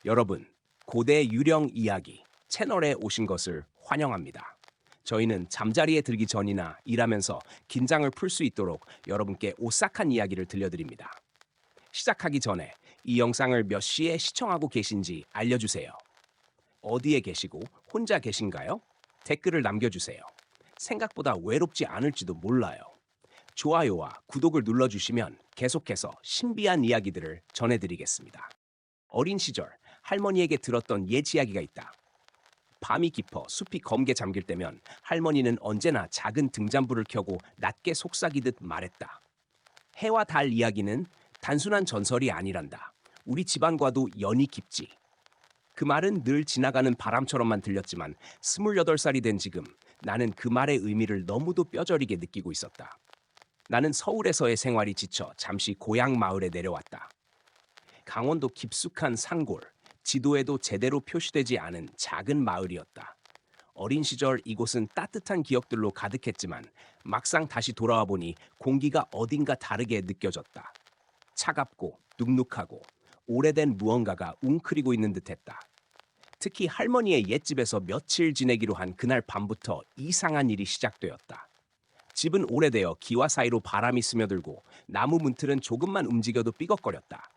여러분, 고대 유령 이야기 채널에 오신 것을 환영합니다. 저희는 잠자리에 들기 전이나 일하면서 긴장을 풀 수 있도록 여러분께 오싹한 이야기를 들려드립니다. 시작하기 전에 이 영상을 몇 시에 시청하고 계신지 알려주세요. 어디에 계시고 혼자 계신가요? 댓글을 남겨주세요. 생각보다 외롭지 않을지도 몰라요. 좋아요와 구독을 눌러주시면 계속해서 신비한 이야기들을 전해드리겠습니다. 어린 시절 할머니에게 들었던 옛 이야기가 있다. 밤이 깊어 숲이 검게 잠길 때면 할머니는 언제나 작은 등잔불을 켜고 낮게 속삭이듯 말했다. 해와 달 이야기는 단순한 전설이 아니란다. 우리 집안과도 연이 깊지. 그 말은 늘 지나가는 바람처럼만 들렸지만 28살이 된 지금 나는 그 말의 의미를 너무도 뼈저리게 느끼고 있었다. 나는 서울에서의 생활이 지쳐 잠시 고향 마을에 내려왔다. 강원도 깊숙한 산골, 지도에도 제대로 표시되지 않은 작은 마을이었다. 어린 시절 이곳은 따뜻한 기억들로 가득했지만 막상 다시 돌아와 보니 공기가 어딘가 다르게 느껴졌다. 차갑고 눅눅하고 오래된 무언가가 웅크리고 있는 듯했다. 특히 할머니의 옛집에서 며칠 지내기로 한 그날 밤부터 이상한 일이 시작되었다. 집은 오래되어 기와 사이로 바람이 스며들고 나무 문틀은 조금만 움직여도 삐걱거렸다.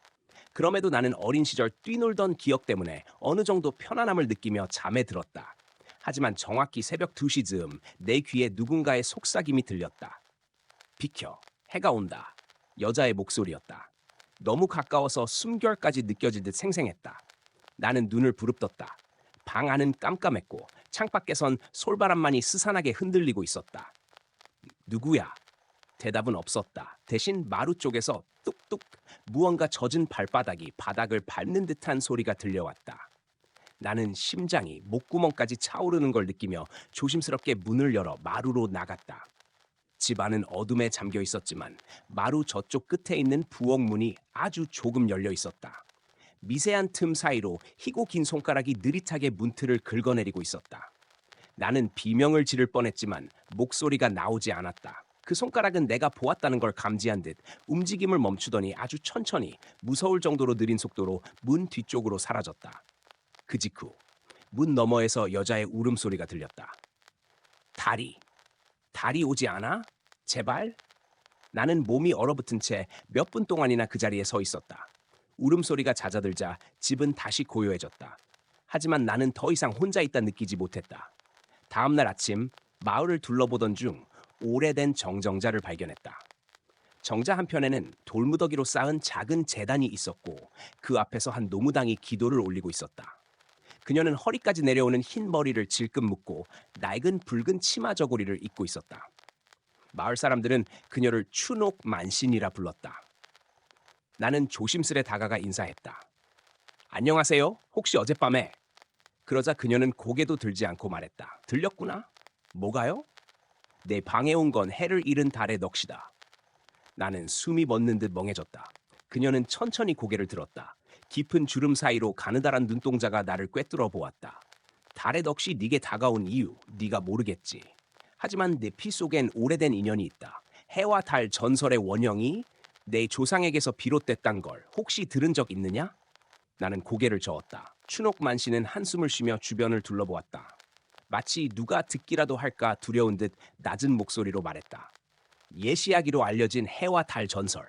그럼에도 나는 어린 시절 뛰놀던 기억 때문에 어느 정도 편안함을 느끼며 잠에 들었다. 하지만 정확히 새벽 2시 즈음 내 귀에 누군가의 속삭임이 들렸다. 비켜, 해가 온다. 여자의 목소리였다. 너무 가까워서 숨결까지 느껴질 듯 생생했다. 나는 눈을 부릅떴다. 방 안은 깜깜했고 창밖에선 솔바람만이 스산하게 흔들리고 있었다. 누구야? 대답은 없었다. 대신 마루 쪽에서 뚝뚝 무언가 젖은 발바닥이 바닥을 밟는 듯한 소리가 들려왔다. 나는 심장이 목구멍까지 차오르는 걸 느끼며 조심스럽게 문을 열어 마루로 나갔다. 집 안은 어둠에 잠겨 있었지만 마루 저쪽 끝에 있는 부엌 문이 아주 조금 열려 있었다. 미세한 틈 사이로 희고 긴 손가락이 느릿하게 문틀을 긁어내리고 있었다. 나는 비명을 지를 뻔했지만 목소리가 나오지 않았다. 그 손가락은 내가 보았다는 걸 감지한 듯 움직임을 멈추더니 아주 천천히 무서울 정도로 느린 속도로 문 뒤쪽으로 사라졌다. 그 직후 문 너머에서 여자의 울음소리가 들렸다. 달이, 달이 오지 않아? 제발? 나는 몸이 얼어붙은 채 몇 분 동안이나 그 자리에 서 있었다. 울음소리가 잦아들자 집은 다시 고요해졌다. 하지만 나는 더 이상 혼자 있다 느끼지 못했다. 다음 날 아침 마을을 둘러보던 중 오래된 정정자를 발견했다. 정자 한편에는 돌무더기로 쌓은 작은 제단이 있었고 그 앞에서 한 노무당이 기도를 올리고 있었다. 그녀는 허리까지 내려오는 흰 머리를 질끈 묶고 낡은 붉은 치마 저고리를 입고 있었다. 마을 사람들은 그녀를 추녹 만신이라 불렀다. 나는 조심스레 다가가 인사했다. 안녕하세요. 혹시 어젯밤에? 그러자 그녀는 고개도 들지 않고 말했다. 들렸구나? 뭐가요? 내 방에 온 건 해를 잃은 달의 넋이다. 나는 숨이 멎는 듯 멍해졌다. 그녀는 천천히 고개를 들었다. 깊은 주름 사이로 가느다란 눈동자가 나를 꿰뚫어 보았다. 달의 넋이 네게 다가온 이유, 네가 모르겠지. 하지만 내 피 속엔 오래된 인연이 있다. 해와 달 전설의 원형이 내 조상에게서 비롯됐단 걸 혹시 들은 적 있느냐? 나는 고개를 저었다. 추녹만 씨는 한숨을 쉬며 주변을 둘러보았다. 마치 누가 듣기라도 할까 두려운 듯 낮은 목소리로 말했다. 옛 이야기로 알려진 해와 달 전설.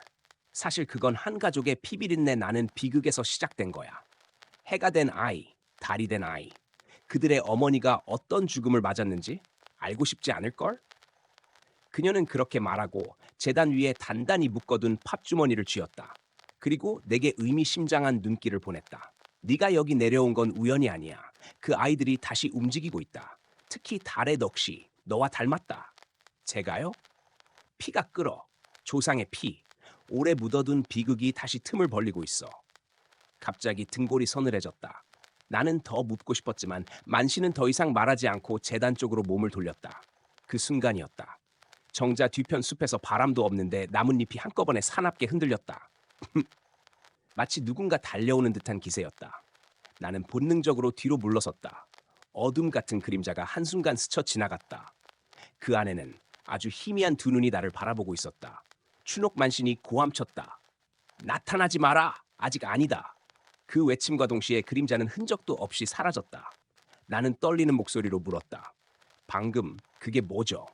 사실 그건 한 가족의 피비린내 나는 비극에서 시작된 거야. 해가 된 아이, 달이 된 아이. 그들의 어머니가 어떤 죽음을 맞았는지 알고 싶지 않을걸? 그녀는 그렇게 말하고 재단 위에 단단히 묶어둔 팝주머니를 쥐었다. 그리고 내게 의미심장한 눈길을 보냈다. 네가 여기 내려온 건 우연이 아니야. 그 아이들이 다시 움직이고 있다. 특히 달의 넋이 너와 닮았다. 제가요? 피가 끓어. 조상의 피. 오래 묻어둔 비극이 다시 틈을 벌리고 있어. 갑자기 등골이 서늘해졌다. 나는 더 묻고 싶었지만 만씨는 더 이상 말하지 않고 재단 쪽으로 몸을 돌렸다. 그 순간이었다. 정자 뒤편 숲에서 바람도 없는데 나뭇잎이 한꺼번에 사납게 흔들렸다. 마치 누군가 달려오는 듯한 기세였다. 나는 본능적으로 뒤로 물러섰다. 어둠 같은 그림자가 한순간 스쳐 지나갔다. 그 안에는 아주 희미한 두 눈이 나를 바라보고 있었다. 추녹만신이 고함쳤다. 나타나지 마라. 아직 아니다. 그 외침과 동시에 그림자는 흔적도 없이 사라졌다. 나는 떨리는 목소리로 물었다. 방금 그게 뭐죠?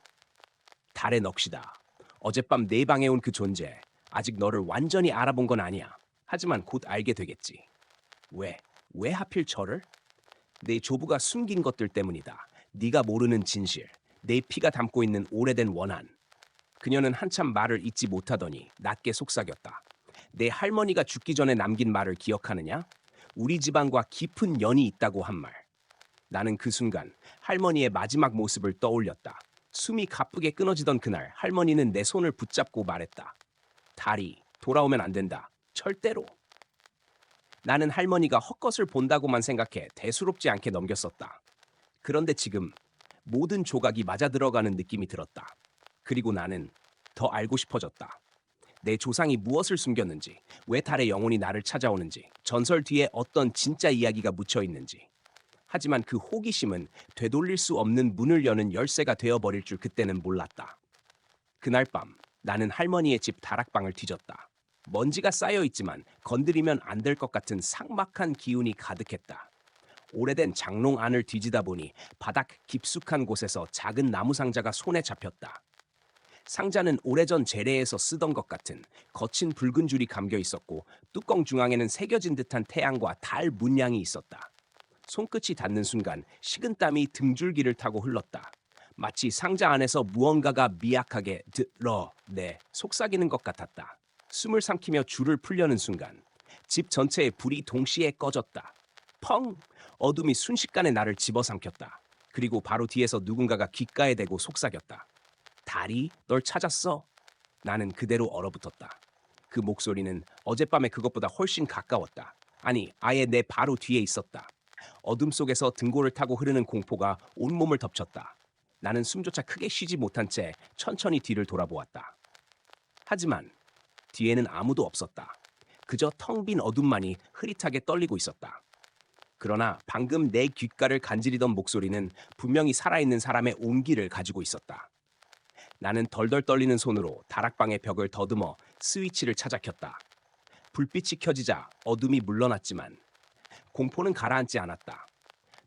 달의 넋이다. 어젯밤 내 방에 온 그 존재. 아직 너를 완전히 알아본 건 아니야. 하지만 곧 알게 되겠지. 왜? 왜 하필 저를? 내 조부가 숨긴 것들 때문이다. 네가 모르는 진실. 내 피가 담고 있는 오래된 원한. 그녀는 한참 말을 잇지 못하더니 낮게 속삭였다. 내 할머니가 죽기 전에 남긴 말을 기억하느냐? 우리 집안과 깊은 연이 있다고 한 말. 나는 그 순간 할머니의 마지막 모습을 떠올렸다. 숨이 가쁘게 끊어지던 그날 할머니는 내 손을 붙잡고 말했다. 달이 돌아오면 안 된다. 절대로. 나는 할머니가 헛것을 본다고만 생각해 대수롭지 않게 넘겼었다. 그런데 지금 모든 조각이 맞아 들어가는 느낌이 들었다. 그리고 나는 더 알고 싶어졌다. 내 조상이 무엇을 숨겼는지, 왜 달의 영혼이 나를 찾아오는지, 전설 뒤에 어떤 진짜 이야기가 묻혀 있는지. 하지만 그 호기심은 되돌릴 수 없는 문을 여는 열쇠가 되어버릴 줄 그때는 몰랐다. 그날 밤 나는 할머니의 집 다락방을 뒤졌다. 먼지가 쌓여 있지만 건드리면 안 될 것 같은 삭막한 기운이 가득했다. 오래된 장롱 안을 뒤지다 보니 바닥 깊숙한 곳에서 작은 나무 상자가 손에 잡혔다. 상자는 오래전 재래에서 쓰던 것 같은 거친 붉은 줄이 감겨 있었고 뚜껑 중앙에는 새겨진 듯한 태양과 달 문양이 있었다. 손끝이 닿는 순간 식은땀이 등줄기를 타고 흘렀다. 마치 상자 안에서 무언가가 미약하게 드러내 속삭이는 것 같았다. 숨을 삼키며 줄을 풀려는 순간 집 전체의 불이 동시에 꺼졌다. 펑! 어둠이 순식간에 나를 집어삼켰다. 그리고 바로 뒤에서 누군가가 귓가에 대고 속삭였다. 달이 널 찾았어? 나는 그대로 얼어붙었다. 그 목소리는 어젯밤의 그것보다 훨씬 가까웠다. 아니, 아예 내 바로 뒤에 있었다. 어둠 속에서 등골을 타고 흐르는 공포가 온몸을 덮쳤다. 나는 숨조차 크게 쉬지 못한 채 천천히 뒤를 돌아보았다. 하지만 뒤에는 아무도 없었다. 그저 텅 빈 어둠만이 흐릿하게 떨리고 있었다. 그러나 방금 내 귓가를 간지리던 목소리는 분명히 살아있는 사람의 온기를 가지고 있었다. 나는 덜덜 떨리는 손으로 다락방의 벽을 더듬어 스위치를 찾아 켰다. 불빛이 켜지자 어둠이 물러났지만 공포는 가라앉지 않았다.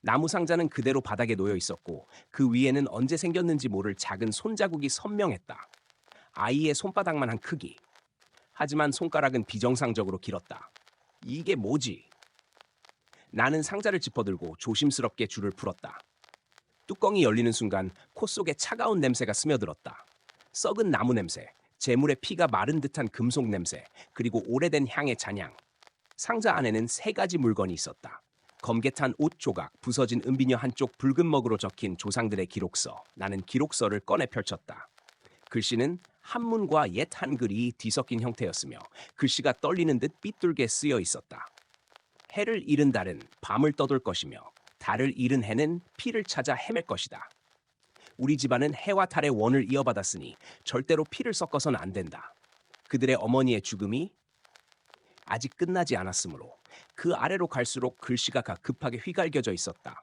나무 상자는 그대로 바닥에 놓여 있었고 그 위에는 언제 생겼는지 모를 작은 손자국이 선명했다. 아이의 손바닥만한 크기. 하지만 손가락은 비정상적으로 길었다. 이게 뭐지? 나는 상자를 짚어들고 조심스럽게 줄을 풀었다. 뚜껑이 열리는 순간 코 속에 차가운 냄새가 스며들었다. 썩은 나무 냄새, 재물의 피가 마른 듯한 금속 냄새, 그리고 오래된 향의 잔향. 상자 안에는 세 가지 물건이 있었다. 검게탄 옷 조각, 부서진 은비녀 한쪽 붉은 먹으로 적힌 조상들의 기록서. 나는 기록서를 꺼내 펼쳤다. 글씨는 한문과 옛 한글이 뒤섞인 형태였으며 글씨가 떨리는 듯 삐뚤게 쓰여 있었다. 해를 잃은 달은 밤을 떠돌 것이며 달을 잃은 해는 피를 찾아 헤맬 것이다. 우리 집안은 해와 달의 원을 이어받았으니 절대로 피를 섞어서는 안 된다. 그들의 어머니의 죽음이 아직 끝나지 않았으므로 그 아래로 갈수록 글씨가 급하게 휘갈겨져 있었다.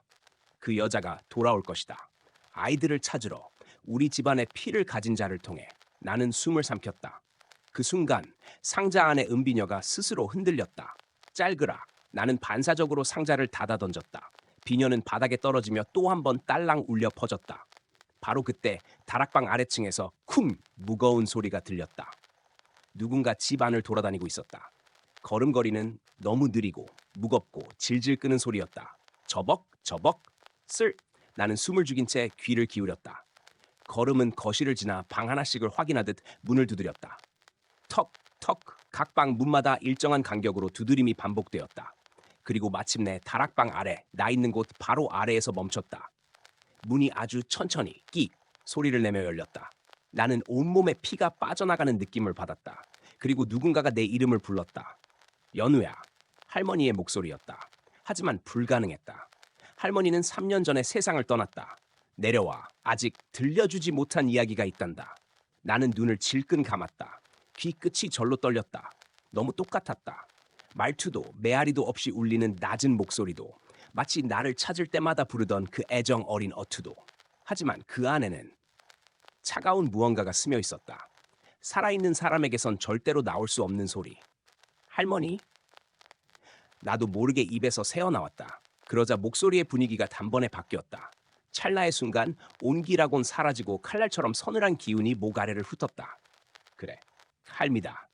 그 여자가 돌아올 것이다. 아이들을 찾으러 우리 집안의 피를 가진 자를 통해 나는 숨을 삼켰다. 그 순간 상자 안의 은비녀가 스스로 흔들렸다. 짤그락. 나는 반사적으로 상자를 닫아 던졌다. 비녀는 바닥에 떨어지며 또 한 번 딸랑 울려 퍼졌다. 바로 그때 다락방 아래층에서 쿵! 무거운 소리가 들렸다. 누군가 집 안을 돌아다니고 있었다. 걸음걸이는 너무 느리고 무겁고 질질 끄는 소리였다. 저벅 저벅 쓸. 나는 숨을 죽인 채 귀를 기울였다. 걸음은 거실을 지나 방 하나씩을 확인하듯 문을 두드렸다. 턱 턱. 각 방 문마다 일정한 간격으로 두드림이 반복되었다. 그리고 마침내 다락방 아래, 나 있는 곳 바로 아래에서 멈췄다. 문이 아주 천천히 끽 소리를 내며 열렸다. 나는 온몸에 피가 빠져나가는 느낌을 받았다. 그리고 누군가가 내 이름을 불렀다. 연우야. 할머니의 목소리였다. 하지만 불가능했다. 할머니는 3년 전에 세상을 떠났다. 내려와. 아직 들려주지 못한 이야기가 있단다. 나는 눈을 질끈 감았다. 귀 끝이 절로 떨렸다. 너무 똑같았다. 말투도 메아리도 없이 울리는 낮은 목소리도 마치 나를 찾을 때마다 부르던 그 애정 어린 어투도. 하지만 그 안에는 차가운 무언가가 스며 있었다. 살아있는 사람에게선 절대로 나올 수 없는 소리. 할머니? 나도 모르게 입에서 새어나왔다. 그러자 목소리의 분위기가 단번에 바뀌었다. 찰나의 순간 온기라곤 사라지고 칼날처럼 서늘한 기운이 목 아래를 훑었다. 그래, 할미다.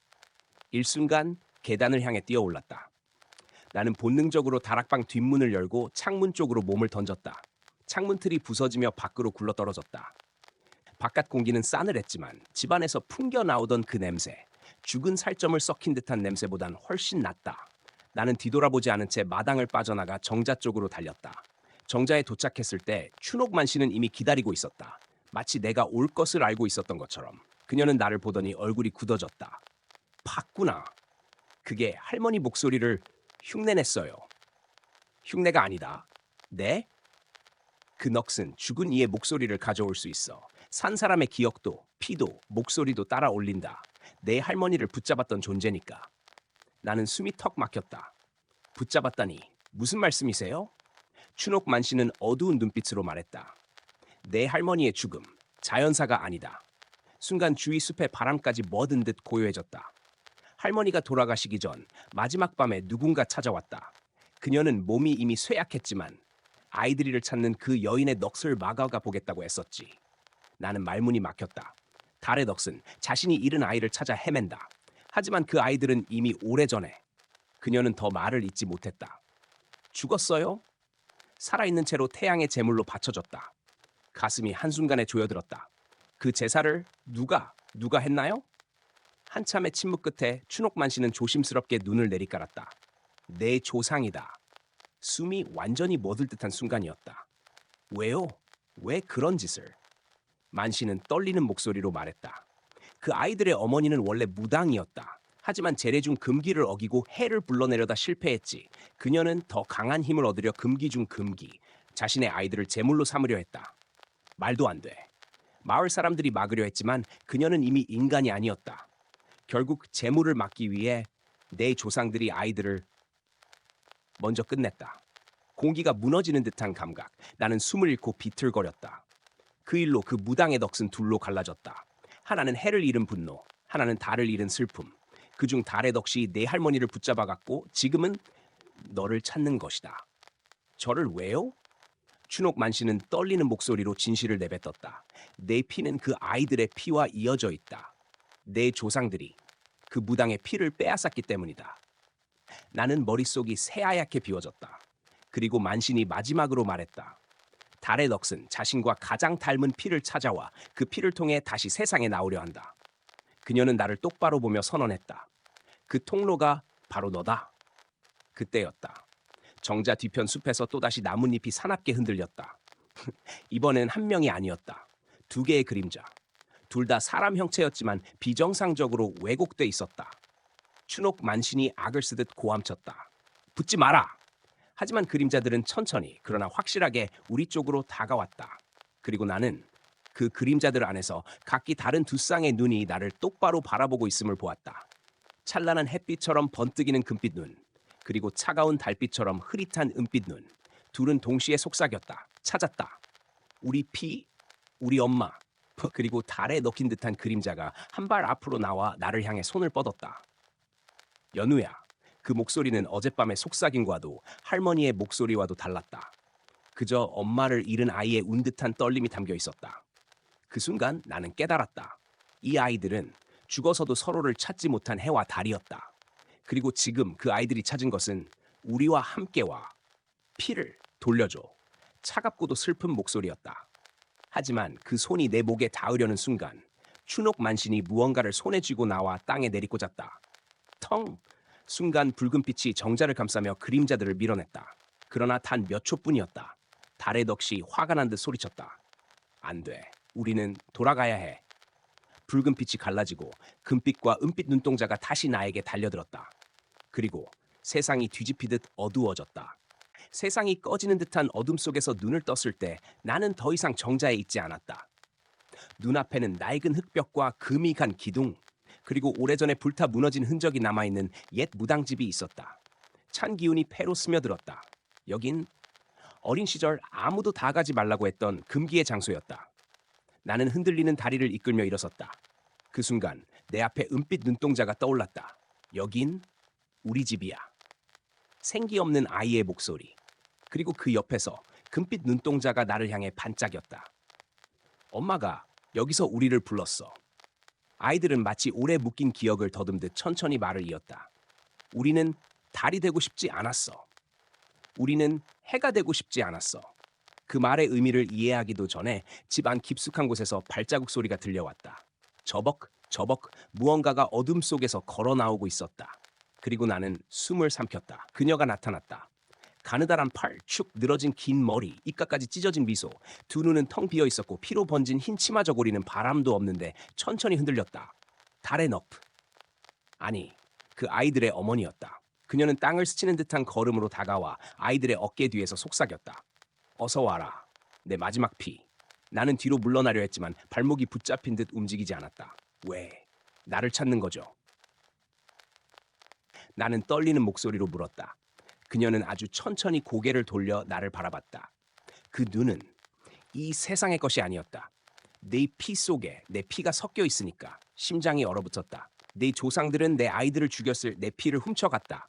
일순간 계단을 향해 뛰어올랐다. 나는 본능적으로 다락방 뒷문을 열고 창문 쪽으로 몸을 던졌다. 창문 틀이 부서지며 밖으로 굴러떨어졌다. 바깥 공기는 싸늘했지만 집안에서 풍겨 나오던 그 냄새, 죽은 살점을 썩힌 듯한 냄새보단 훨씬 낫다. 나는 뒤돌아보지 않은 채 마당을 빠져나가 정자 쪽으로 달렸다. 정자에 도착했을 때 춘옥만 씨는 이미 기다리고 있었다. 마치 내가 올 것을 알고 있었던 것처럼. 그녀는 나를 보더니 얼굴이 굳어졌다. 봤구나. 그게 할머니 목소리를 흉내냈어요. 흉내가 아니다. 네? 그 넋은 죽은 이의 목소리를 가져올 수 있어. 산 사람의 기억도, 피도, 목소리도 따라 올린다. 내 할머니를 붙잡았던 존재니까. 나는 숨이 턱 막혔다. 붙잡았다니 무슨 말씀이세요? 춘옥만 씨는 어두운 눈빛으로 말했다. 내 할머니의 죽음, 자연사가 아니다. 순간 주위 숲에 바람까지 멎은 듯 고요해졌다. 할머니가 돌아가시기 전 마지막 밤에 누군가 찾아왔다. 그녀는 몸이 이미 쇠약했지만 아이들이를 찾는 그 여인의 넋을 막아가 보겠다고 애썼지. 나는 말문이 막혔다. 달의 넋은 자신이 잃은 아이를 찾아 헤맨다. 하지만 그 아이들은 이미 오래전에. 그녀는 더 말을 잇지 못했다. 죽었어요? 살아있는 채로 태양의 제물로 바쳐졌다. 가슴이 한순간에 조여들었다. 그 제사를 누가 했나요? 한참의 침묵 끝에 춘옥만 씨는 조심스럽게 눈을 내리깔았다. 내 조상이다. 숨이 완전히 멎을 듯한 순간이었다. 왜요? 왜 그런 짓을? 만 씨는 떨리는 목소리로 말했다. 그 아이들의 어머니는 원래 무당이었다. 하지만 제례 중 금기를 어기고 해를 불러내려다 실패했지. 그녀는 더 강한 힘을 얻으려 금기 중 금기, 자신의 아이들을 제물로 삼으려 했다. 말도 안 돼. 마을 사람들이 막으려 했지만 그녀는 이미 인간이 아니었다. 결국 제물을 막기 위해 내 조상들이 아이들을 먼저 끝냈다. 공기가 무너지는 듯한 감각. 나는 숨을 잃고 비틀거렸다. 그 일로 그 무당의 넋은 둘로 갈라졌다. 하나는 해를 잃은 분노, 하나는 달을 잃은 슬픔. 그중 달의 넋이 내 할머니를 붙잡아갔고 지금은 너를 찾는 것이다. 저를 왜요? 춘옥만 씨는 떨리는 목소리로 진실을 내뱉었다. 내 피는 그 아이들의 피와 이어져 있다. 내 조상들이 그 무당의 피를 빼앗았기 때문이다. 나는 머릿속이 새하얗게 비워졌다. 그리고 만신이 마지막으로 말했다. 달의 넋은 자신과 가장 닮은 피를 찾아와 그 피를 통해 다시 세상에 나오려 한다. 그녀는 나를 똑바로 보며 선언했다. 그 통로가 바로 너다. 그때였다. 정자 뒤편 숲에서 또다시 나뭇잎이 사납게 흔들렸다. 이번엔 한 명이 아니었다. 두 개의 그림자. 둘 다 사람 형체였지만 비정상적으로 왜곡돼 있었다. 춘옥 만신이 악을 쓰듯 고함쳤다. 붙지 마라! 하지만 그림자들은 천천히 그러나 확실하게 우리 쪽으로 다가왔다. 그리고 나는 그 그림자들 안에서 각기 다른 두 쌍의 눈이 나를 똑바로 바라보고 있음을 보았다. 찬란한 햇빛처럼 번뜩이는 금빛 눈, 그리고 차가운 달빛처럼 흐릿한 은빛 눈. 둘은 동시에 속삭였다. 찾았다. 우리 피, 우리 엄마, 그리고 달에 넣힌 듯한 그림자가 한 발 앞으로 나와 나를 향해 손을 뻗었다. 연우야, 그 목소리는 어젯밤의 속삭임과도 할머니의 목소리와도 달랐다. 그저 엄마를 잃은 아이의 운 듯한 떨림이 담겨 있었다. 그 순간 나는 깨달았다. 이 아이들은 죽어서도 서로를 찾지 못한 해와 달이었다. 그리고 지금 그 아이들이 찾은 것은 우리와 함께와 피를 돌려줘. 차갑고도 슬픈 목소리였다. 하지만 그 손이 내 목에 닿으려는 순간 춘옥 만신이 무언가를 손에 쥐고 나와 땅에 내리꽂았다. 텅! 순간 붉은 빛이 정자를 감싸며 그림자들을 밀어냈다. 그러나 단 몇 초뿐이었다. 달의 넋이 화가 난 듯 소리쳤다. 안 돼. 우리는 돌아가야 해. 붉은 빛이 갈라지고 금빛과 은빛 눈동자가 다시 나에게 달려들었다. 그리고 세상이 뒤집히듯 어두워졌다. 세상이 꺼지는 듯한 어둠 속에서 눈을 떴을 때 나는 더 이상 정자에 있지 않았다. 눈앞에는 낡은 흙벽과 금이 간 기둥, 그리고 오래전에 불타 무너진 흔적이 남아있는 옛 무당집이 있었다. 찬 기운이 폐로 스며들었다. 여긴 어린 시절 아무도 다 가지 말라고 했던 금기의 장소였다. 나는 흔들리는 다리를 이끌며 일어섰다. 그 순간 내 앞에 은빛 눈동자가 떠올랐다. 여긴 우리 집이야. 생기 없는 아이의 목소리. 그리고 그 옆에서 금빛 눈동자가 나를 향해 반짝였다. 엄마가 여기서 우리를 불렀어. 아이들은 마치 오래 묶인 기억을 더듬듯 천천히 말을 이었다. 우리는 달이 되고 싶지 않았어. 우리는 해가 되고 싶지 않았어. 그 말의 의미를 이해하기도 전에 집 안 깊숙한 곳에서 발자국 소리가 들려왔다. 저벅저벅 무언가가 어둠 속에서 걸어 나오고 있었다. 그리고 나는 숨을 삼켰다. 그녀가 나타났다. 가느다란 팔, 축 늘어진 긴 머리, 입가까지 찢어진 미소, 두 눈은 텅 비어 있었고 피로 번진 흰 치마 저고리는 바람도 없는데 천천히 흔들렸다. 달의 너프. 아니, 그 아이들의 어머니였다. 그녀는 땅을 스치는 듯한 걸음으로 다가와 아이들의 어깨 뒤에서 속삭였다. 어서 와라. 내 마지막 피. 나는 뒤로 물러나려 했지만 발목이 붙잡힌 듯 움직이지 않았다. 왜? 나를 찾는 거죠. 나는 떨리는 목소리로 물었다. 그녀는 아주 천천히 고개를 돌려 나를 바라봤다. 그 눈은 이 세상의 것이 아니었다. 내 피 속에 내 피가 섞여 있으니까 심장이 얼어붙었다. 내 조상들은 내 아이들을 죽였을 내 피를 훔쳐갔다.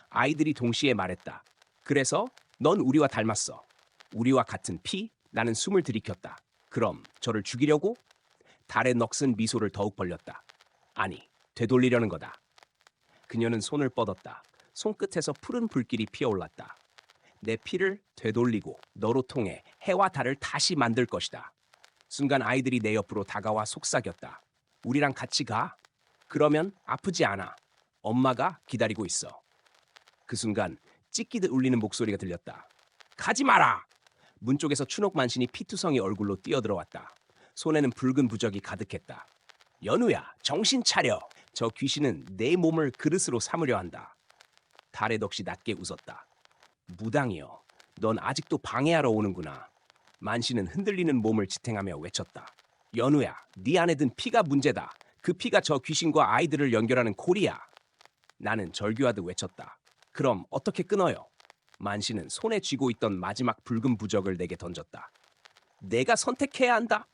아이들이 동시에 말했다. 그래서 넌 우리와 닮았어. 우리와 같은 피? 나는 숨을 들이켰다. 그럼 저를 죽이려고? 달의 넋은 미소를 더욱 벌렸다. 아니, 되돌리려는 거다. 그녀는 손을 뻗었다. 손끝에서 푸른 불길이 피어올랐다. 내 피를 되돌리고 너로 통해 해와 달을 다시 만들 것이다. 순간 아이들이 내 옆으로 다가와 속삭였다. 우리랑 같이 가. 그러면 아프지 않아. 엄마가 기다리고 있어. 그 순간 찢기듯 울리는 목소리가 들렸다. 가지 마라! 문 쪽에서 춘옥 만신이 피투성이 얼굴로 뛰어들어왔다. 손에는 붉은 부적이 가득했다. 연우야, 정신 차려. 저 귀신은 내 몸을 그릇으로 삼으려 한다. 달의 넋이 낮게 웃었다. 무당이여, 넌 아직도 방해하러 오는구나. 만신은 흔들리는 몸을 지탱하며 외쳤다. 연우야, 네 안에 든 피가 문제다. 그 피가 저 귀신과 아이들을 연결하는 고리야. 나는 절규하듯 외쳤다. 그럼 어떻게 끊어요? 만신은 손에 쥐고 있던 마지막 붉은 부적을 내게 던졌다. 내가 선택해야 한다.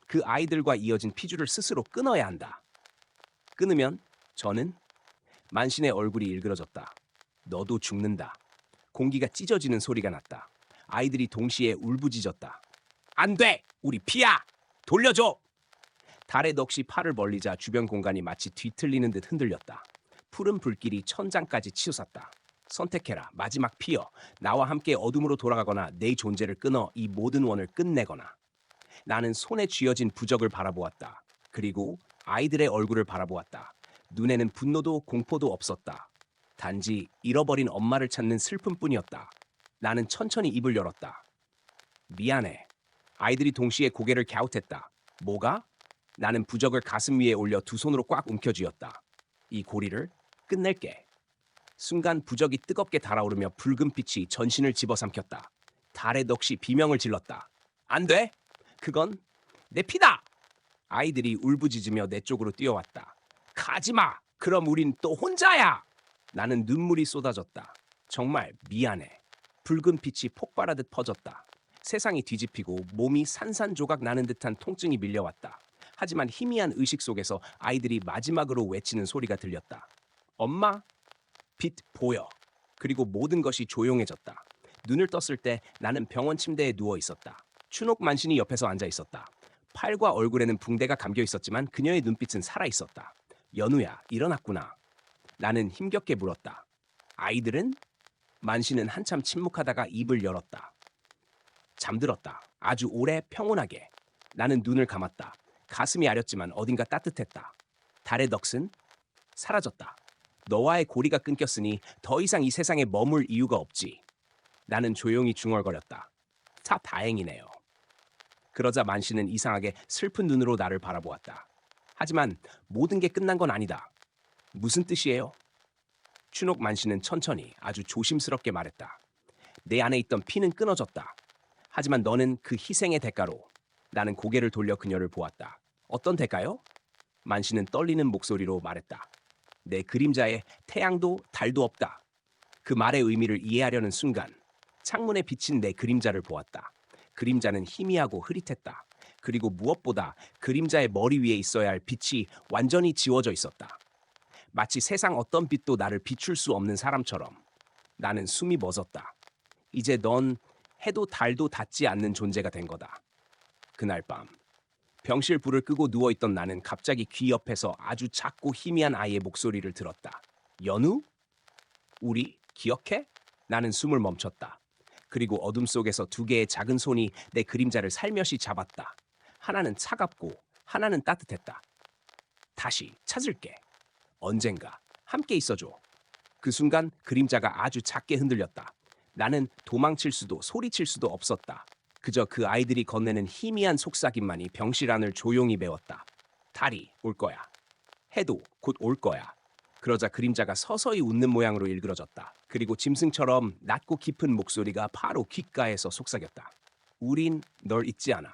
그 아이들과 이어진 피줄을 스스로 끊어야 한다. 끊으면 저는? 만신의 얼굴이 일그러졌다. 너도 죽는다. 공기가 찢어지는 소리가 났다. 아이들이 동시에 울부짖었다. 안 돼! 우리 피야! 돌려줘! 달의 넋이 팔을 벌리자 주변 공간이 마치 뒤틀리는 듯 흔들렸다. 푸른 불길이 천장까지 치솟았다. 선택해라. 마지막 피여. 나와 함께 어둠으로 돌아가거나 내 존재를 끊어 이 모든 원을 끝내거나. 나는 손에 쥐어진 부적을 바라보았다. 그리고 아이들의 얼굴을 바라보았다. 눈에는 분노도 공포도 없었다. 단지 잃어버린 엄마를 찾는 슬픔뿐이었다. 나는 천천히 입을 열었다. 미안해. 아이들이 동시에 고개를 갸웃했다. 뭐가? 나는 부적을 가슴 위에 올려 두 손으로 꽉 움켜쥐었다. 이 고리를 끝낼게. 순간 부적이 뜨겁게 달아오르며 붉은 빛이 전신을 집어삼켰다. 달의 넋이 비명을 질렀다. 안 돼! 그건 내 피다! 아이들이 울부짖으며 내 쪽으로 뛰어왔다. 가지마! 그럼 우린 또 혼자야! 나는 눈물이 쏟아졌다. 정말 미안해. 붉은 빛이 폭발하듯 퍼졌다. 세상이 뒤집히고 몸이 산산조각 나는 듯한 통증이 밀려왔다. 하지만 희미한 의식 속에서 아이들이 마지막으로 외치는 소리가 들렸다. 엄마? 빛 보여. 그리고 모든 것이 조용해졌다. 눈을 떴을 때 나는 병원 침대에 누워 있었다. 춘옥 만신이 옆에서 앉아 있었다. 팔과 얼굴에는 붕대가 감겨 있었지만 그녀의 눈빛은 살아 있었다. 연우야, 일어났구나. 나는 힘겹게 물었다. 아이들은? 만신은 한참 침묵하다가 입을 열었다. 잠들었다. 아주 오래 평온하게. 나는 눈을 감았다. 가슴이 아렸지만 어딘가 따뜻했다. 달의 넋은 사라졌다. 너와의 고리가 끊겼으니 더 이상 이 세상에 머물 이유가 없지. 나는 조용히 중얼거렸다. 다 다행이네요. 그러자 만신은 이상하게 슬픈 눈으로 나를 바라보았다. 하지만 모든 게 끝난 건 아니다. 무슨 뜻이에요? 춘옥 만신은 천천히 아주 조심스럽게 말했다. 내 안에 있던 피는 끊어졌다. 하지만 너는 그 희생의 대가로. 나는 고개를 돌려 그녀를 보았다. 어떤 대가요? 만신은 떨리는 목소리로 말했다. 내 그림자에 태양도 달도 없다. 그 말의 의미를 이해하려는 순간 창문에 비친 내 그림자를 보았다. 그림자는 희미하고 흐릿했다. 그리고 무엇보다 그림자의 머리 위에 있어야 할 빛이 완전히 지워져 있었다. 마치 세상 어떤 빛도 나를 비출 수 없는 사람처럼. 나는 숨이 멎었다. 이제 넌 해도 달도 닿지 않는 존재가 된 거다. 그날 밤 병실 불을 끄고 누워있던 나는 갑자기 귀 옆에서 아주 작고 희미한 아이의 목소리를 들었다. 연우? 우리 기억해? 나는 숨을 멈췄다. 그리고 어둠 속에서 두 개의 작은 손이 내 그림자를 살며시 잡았다. 하나는 차갑고 하나는 따뜻했다. 다시 찾을게. 언젠가 함께 있어줘. 그 순간 그림자가 아주 작게 흔들렸다. 나는 도망칠 수도 소리칠 수도 없었다. 그저 그 아이들이 건네는 희미한 속삭임만이 병실 안을 조용히 메웠다. 달이 올 거야. 해도 곧 올 거야. 그러자 그림자가 서서히 웃는 모양으로 일그러졌다. 그리고 짐승처럼 낮고 깊은 목소리가 바로 귓가에서 속삭였다. 우린 널 잊지 않아.